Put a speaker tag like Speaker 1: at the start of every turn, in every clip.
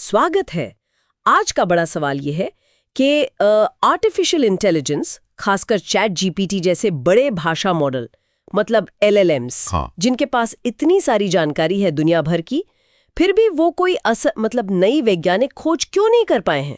Speaker 1: स्वागत है। आज का बड़ा सवाल ये है कि आर्टिफिशियल इंटेलिजेंस, खासकर चैट जीपीटी जैसे बड़े भाषा मॉडल, मतलब LLMs, जिनके पास इतनी सारी जानकारी है दुनिया भर की, फिर भी वो कोई नई वैज्ञानिक खोज क्यों नहीं कर पाए हैं?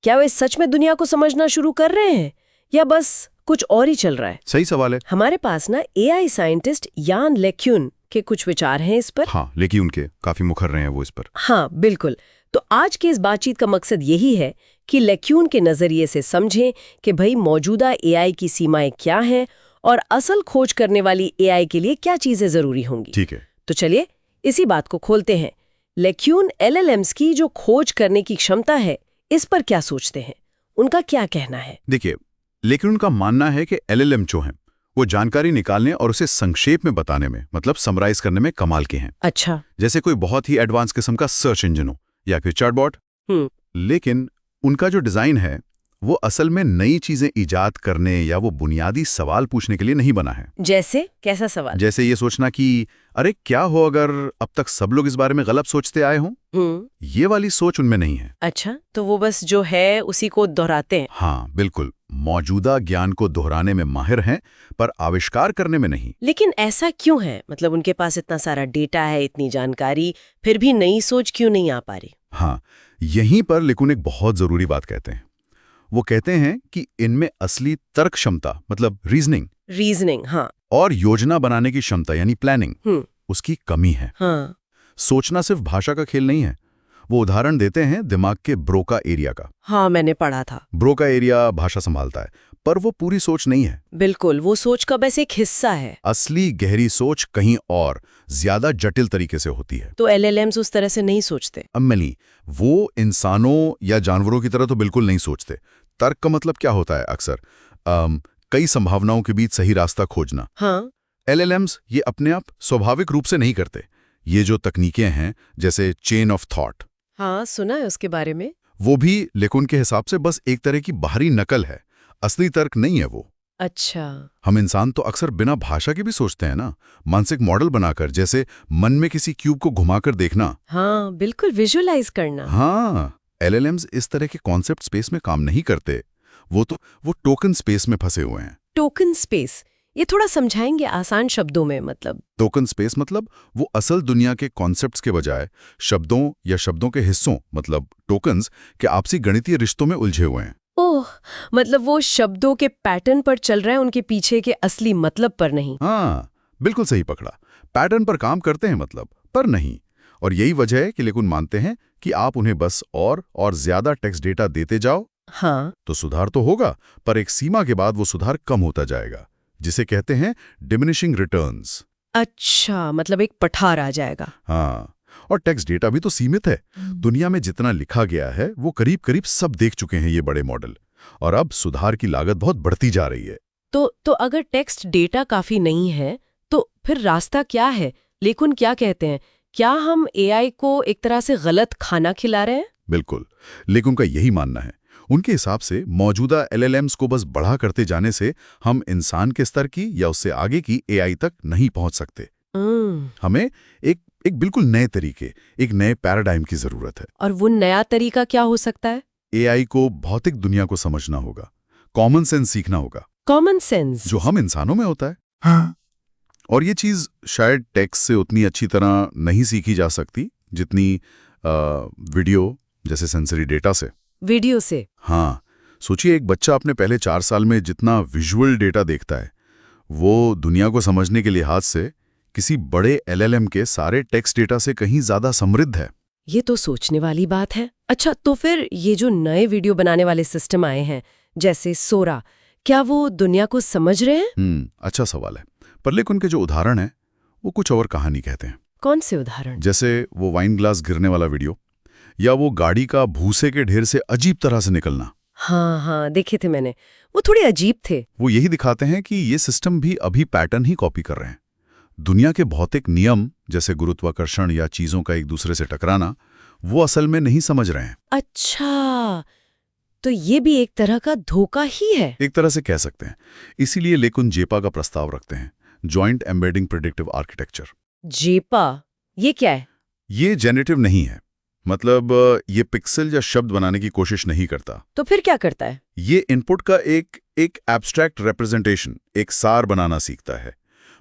Speaker 1: क्या वे सच में दुनिया को समझना शुरू कर रहे हैं या बस कुछ और ही चल रहा है?
Speaker 2: सही सवाल है।
Speaker 1: हमारे पास ना AI साइंटिस्ट यान लेक्यून के कुछ विचार हैं इस पर।
Speaker 2: हाँ, लेक्यून के काफी मुखर रहे हैं वो इस पर।
Speaker 1: हाँ बिल्कुल। तो आज के इस बातचीत का मकसद यही है कि लेक्यून के नजरिए से समझें कि भाई मौजूदा AI की सीमाएं क्या हैं और असल खोज करने वाली AI के लिए क्या चीजें जरूरी होंगी।
Speaker 2: ठीक है,
Speaker 1: तो चलिए इसी बात को खोलते हैं। लेक्यून LLMs की जो खोज करने की क्षमता है, इस पर क्या सोचते हैं, उनका क्या कहना है?
Speaker 2: देखिए, लेक्यून का मानना है कि LLM जो हैं वो जानकारी निकालने और उसे संक्षेप में बताने में, मतलब समराइज करने में कमाल के हैं।
Speaker 1: अच्छा।
Speaker 2: जैसे कोई बहुत ही एडवांस किस्म का सर्च इंजन हो या फिर चैटबॉट। लेकिन उनका जो डिजाइन है वो असल में नई चीजें इजाद करने या वो बुनियादी सवाल पूछने के लिए नहीं बना है।
Speaker 1: जैसे कैसा सवाल?
Speaker 2: जैसे ये सोचना कि अरे क्या हो अगर अब तक सब लोग इस बारे में गलत सोचते आए हों। ये वाली सोच उनमें नहीं है।
Speaker 1: अच्छा, तो वो बस जो है उसी को दोहराते हैं।
Speaker 2: हाँ बिल्कुल, मौजूदा ज्ञान को दोहराने में माहिर हैं पर आविष्कार करने में नहीं।
Speaker 1: लेकिन ऐसा क्यों है? मतलब उनके पास इतना सारा डेटा है, इतनी जानकारी, फिर भी नई सोच क्यों नहीं आ पा रही?
Speaker 2: हाँ, यहीं पर लेकिन एक बहुत जरूरी बात कहते हैं। वो कहते हैं कि इनमें असली तर्क क्षमता, मतलब रीजनिंग,
Speaker 1: हाँ,
Speaker 2: और योजना बनाने की क्षमता यानी प्लानिंग, उसकी कमी है।
Speaker 1: हाँ।
Speaker 2: सोचना सिर्फ भाषा का खेल नहीं है। वो उदाहरण देते हैं दिमाग के ब्रोका एरिया का।
Speaker 1: हाँ, मैंने पढ़ा था।
Speaker 2: ब्रोका एरिया भाषा संभालता है, पर वो पूरी सोच नहीं है।
Speaker 1: बिल्कुल, वो सोच का बस एक हिस्सा है।
Speaker 2: असली गहरी सोच कहीं और ज्यादा जटिल तरीके से होती है।
Speaker 1: तो LLMs उस तरह से नहीं सोचते?
Speaker 2: अम्मली, वो इंसानों या जानवरों की तरह तो बिल्कुल नहीं सोचते। तर्क का मतलब क्या होता है? अक्सर कई संभावनाओं के बीच सही रास्ता खोजना।
Speaker 1: हाँ।
Speaker 2: LLMs ये अपने आप स्वाभाविक रूप से नहीं करते। ये जो तकनीकें हैं जैसे चेन ऑफ थॉट,
Speaker 1: हाँ, सुना है उसके बारे में।
Speaker 2: वो भी लेकिन के हिसाब से बस एक तरह की बाहरी नकल है, असली तर्क नहीं है वो।
Speaker 1: अच्छा।
Speaker 2: हम इंसान तो अक्सर बिना भाषा के भी सोचते हैं ना, मानसिक मॉडल बनाकर, जैसे मन में किसी क्यूब को घुमाकर देखना।
Speaker 1: हाँ बिल्कुल, विजुअलाइज करना।
Speaker 2: हाँ, LLMs इस तरह के कॉन्सेप्ट स्पेस में काम नहीं करते। वो टोकन स्पेस में फंसे हुए हैं।
Speaker 1: टोकन स्पेस, ये थोड़ा समझाएंगे आसान शब्दों में? मतलब
Speaker 2: टोकन स्पेस मतलब वो असल दुनिया के कॉन्सेप्ट्स के बजाय शब्दों या शब्दों के हिस्सों, मतलब टोकन्स के आपसी गणितीय रिश्तों में उलझे हुए हैं।
Speaker 1: ओह, मतलब वो शब्दों के पैटर्न पर चल रहे हैं, उनके पीछे के असली मतलब पर नहीं।
Speaker 2: हाँ बिल्कुल सही पकड़ा। पैटर्न पर काम करते हैं मतलब, पर नहीं। और यही वजह है कि लेकिन मानते हैं कि आप उन्हें बस और ज्यादा टेक्स्ट डेटा देते जाओ।
Speaker 1: हाँ,
Speaker 2: तो सुधार तो होगा, पर एक सीमा के बाद वो सुधार कम होता जाएगा, जिसे कहते हैं डिमिनिशिंग रिटर्न्स।
Speaker 1: अच्छा, मतलब एक पठार आ जाएगा।
Speaker 2: हाँ, और टेक्स्ट डेटा भी तो सीमित है। दुनिया में जितना लिखा गया है वो करीब करीब सब देख चुके हैं ये बड़े मॉडल, और अब सुधार की लागत बहुत बढ़ती जा रही है।
Speaker 1: तो अगर टेक्स्ट डेटा काफी नहीं है तो फिर रास्ता क्या है? लेकिन क्या कहते हैं, क्या हम AI को एक तरह से गलत खाना खिला रहे हैं?
Speaker 2: बिल्कुल, लेकिन का यही मानना है। उनके हिसाब से मौजूदा LLMs को बस बढ़ा करते जाने से हम इंसान के स्तर की या उससे आगे की AI तक नहीं पहुंच सकते। हमें एक बिल्कुल नए तरीके, एक नए पैराडाइम की जरूरत है।
Speaker 1: और वो नया तरीका क्या हो सकता है?
Speaker 2: AI को भौतिक दुनिया को समझना होगा, कॉमन सेंस सीखना होगा।
Speaker 1: कॉमन सेंस
Speaker 2: जो हम इंसानों में होता है। हाँ। और ये चीज शायद टेक्स्ट से उतनी अच्छी तरह नहीं सीखी जा सकती जितनी वीडियो जैसे सेंसरी डेटा से।
Speaker 1: वीडियो से?
Speaker 2: हाँ, सोचिए एक बच्चा अपने पहले 4 साल में जितना विजुअल डेटा देखता है, वो दुनिया को समझने के लिहाज से किसी बड़े LLM के सारे टेक्स्ट डेटा से कहीं ज्यादा समृद्ध है।
Speaker 1: ये तो सोचने वाली बात है। अच्छा, तो फिर ये जो नए वीडियो बनाने वाले सिस्टम आए हैं जैसे सोरा, क्या वो दुनिया को समझ रहे हैं?
Speaker 2: अच्छा सवाल है, पर लेकिन उनके जो उदाहरण है वो कुछ और कहानी कहते हैं।
Speaker 1: कौन से उदाहरण?
Speaker 2: जैसे वो वाइन ग्लास गिरने वाला वीडियो, या वो गाड़ी का भूसे के ढेर से अजीब तरह से निकलना।
Speaker 1: हाँ, देखे थे मैंने, वो थोड़े अजीब थे।
Speaker 2: वो यही दिखाते हैं कि ये सिस्टम भी अभी पैटर्न ही कॉपी कर रहे हैं। दुनिया के भौतिक नियम जैसे गुरुत्वाकर्षण या चीजों का एक दूसरे से टकराना, वो असल में नहीं समझ रहे हैं।
Speaker 1: अच्छा, तो ये भी एक तरह का धोखा ही है।
Speaker 2: एक तरह से कह सकते हैं। इसीलिए लेकुन जेपा का प्रस्ताव रखते हैं, जॉइंट एम्बेडिंग प्रेडिक्टिव आर्किटेक्चर।
Speaker 1: जेपा, ये क्या है?
Speaker 2: ये जेनेटिव नहीं है, मतलब ये पिक्सल या शब्द बनाने की कोशिश नहीं करता।
Speaker 1: तो फिर क्या करता है?
Speaker 2: ये इनपुट का एक एब्स्ट्रैक्ट रिप्रेजेंटेशन, एक सार बनाना सीखता है।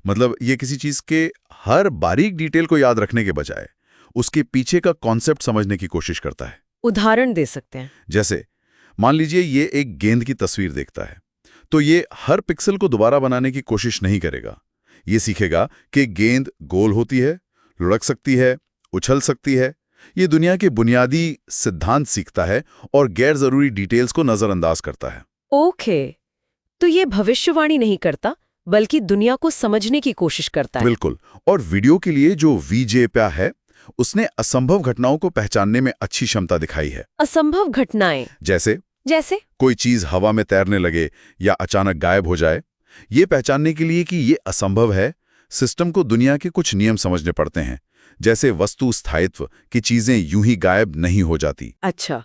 Speaker 2: मतलब ये किसी चीज के हर बारीक डिटेल को याद रखने के बजाय उसके पीछे का कॉन्सेप्ट समझने की कोशिश करता है।
Speaker 1: उदाहरण दे सकते हैं?
Speaker 2: जैसे मान लीजिए ये एक गेंद की तस्वीर देखता है, तो ये हर पिक्सल को दोबारा बनाने की कोशिश नहीं करेगा। ये सीखेगा कि गेंद गोल होती है, लुढ़क सकती है, उछल सकती है। ये दुनिया के बुनियादी सिद्धांत सीखता है और गैर जरूरी डिटेल्स को नजरअंदाज करता है।
Speaker 1: ओके, तो ये भविष्यवाणी नहीं करता बल्कि दुनिया को समझने की कोशिश करता है।
Speaker 2: बिल्कुल। और वीडियो के लिए जो वीजेपा है, उसने असंभव घटनाओं को पहचानने में अच्छी क्षमता दिखाई है।
Speaker 1: असंभव घटनाएं जैसे
Speaker 2: कोई चीज हवा में तैरने लगे या अचानक गायब हो जाए। ये पहचानने के लिए कि ये असंभव है, सिस्टम को दुनिया के कुछ नियम समझने पड़ते हैं, जैसे वस्तु स्थायित्व की चीजें यूं ही गायब नहीं हो जाती।
Speaker 1: अच्छा,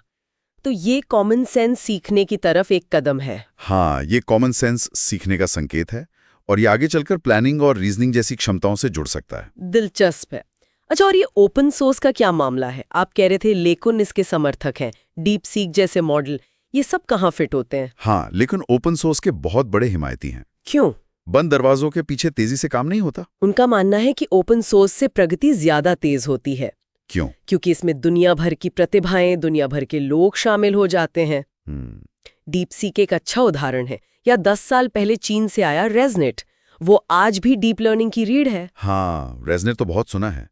Speaker 1: तो ये कॉमन सेंस सीखने की तरफ एक कदम है।
Speaker 2: हाँ, ये कॉमन सेंस सीखने का संकेत है और ये आगे चलकर प्लानिंग और रीजनिंग जैसी क्षमताओं से जुड़ सकता है।
Speaker 1: दिलचस्प है। अच्छा, और ये ओपन सोर्स का क्या मामला है? आप कह रहे थे लेकिन इसके समर्थक हैं, डीप सीक जैसे मॉडल, ये सब कहाँ फिट होते हैं?
Speaker 2: हाँ, लेकिन ओपन सोर्स के बहुत बड़े हिमायती हैं।
Speaker 1: क्यों?
Speaker 2: बंद दरवाजों के पीछे तेजी से काम नहीं होता।
Speaker 1: उनका मानना है कि ओपन सोर्स से प्रगति ज्यादा तेज होती है।
Speaker 2: क्यों?
Speaker 1: क्योंकि इसमें दुनिया भर की प्रतिभाएं, दुनिया भर के लोग शामिल हो जाते हैं। डीप सीक एक अच्छा उदाहरण है। या 10 साल पहले चीन से आया रेजनेट, वो आज भी डीप लर्निंग की रीढ़ है।
Speaker 2: हाँ, रेजनेट तो बहुत सुना है।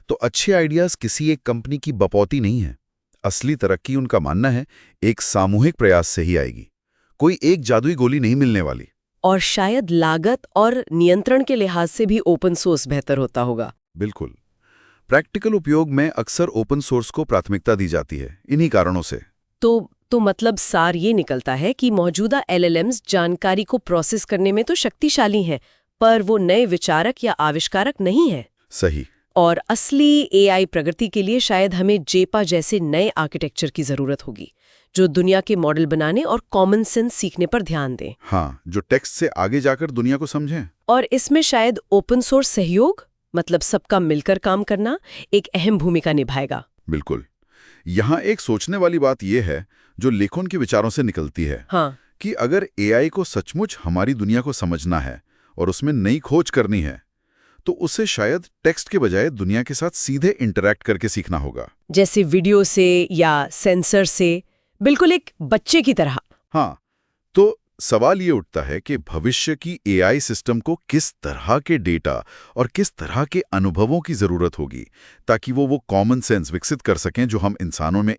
Speaker 2: तो अच्छे आइडियाज किसी एक कंपनी की बपौती नहीं है। असली तरक्की, उनका मानना है, एक सामूहिक प्रयास से ही आएगी। कोई एक जादुई गोली नहीं मिलने वाली।
Speaker 1: और शायद लागत और नियंत्रण के लिहाज से भी ओपन सोर्स बेहतर होता होगा।
Speaker 2: बिल्कुल। प्रैक्टिकल उपयोग में अक्सर ओपन सोर्स को प्राथमिकता दी जाती है, इन्हीं कारणों से।
Speaker 1: तो मतलब सार ये निकलता है कि मौजूदा एलएलएम्स जानकारी को प्रोसेस करने में तो शक्तिशाली हैं, पर वो नए विचारक या आविष्कारक नहीं है।
Speaker 2: सही।
Speaker 1: और असली एआई प्रगति के लिए शायद हमें जेपा जैसे नए आर्किटेक्चर की जरूरत होगी, जो दुनिया के मॉडल बनाने और कॉमन सेंस सीखने पर ध्यान दें।
Speaker 2: हाँ, जो टेक्स्ट से आगे जाकर दुनिया को समझें।
Speaker 1: और इसमें शायद ओपन सोर्स सहयोग, मतलब सबका मिलकर काम करना, एक अहम भूमिका निभाएगा।
Speaker 2: बिल्कुल। यहाँ एक सोचने वाली बात यह है, जो लेखन के विचारों से निकलती है।
Speaker 1: हाँ।
Speaker 2: कि अगर एआई को सचमुच हमारी दुनिया को समझना है और उसमें नई खोज करनी है, तो उसे शायद टेक्स्ट के बजाय दुनिया के साथ सीधे इंटरैक्ट करके सीखना होगा।
Speaker 1: जैसे वीडियो से या सेंसर से, बिल्कुल एक बच्चे की तरह।
Speaker 2: हाँ, तो सवाल ये उठता है कि भविष्य की एआई सिस्टम को किस तरह के डेटा और किस तरह के अनुभवों की जरूरत होगी ताकि वो कॉमन सेंस विकसित कर सकें जो हम इंसानों में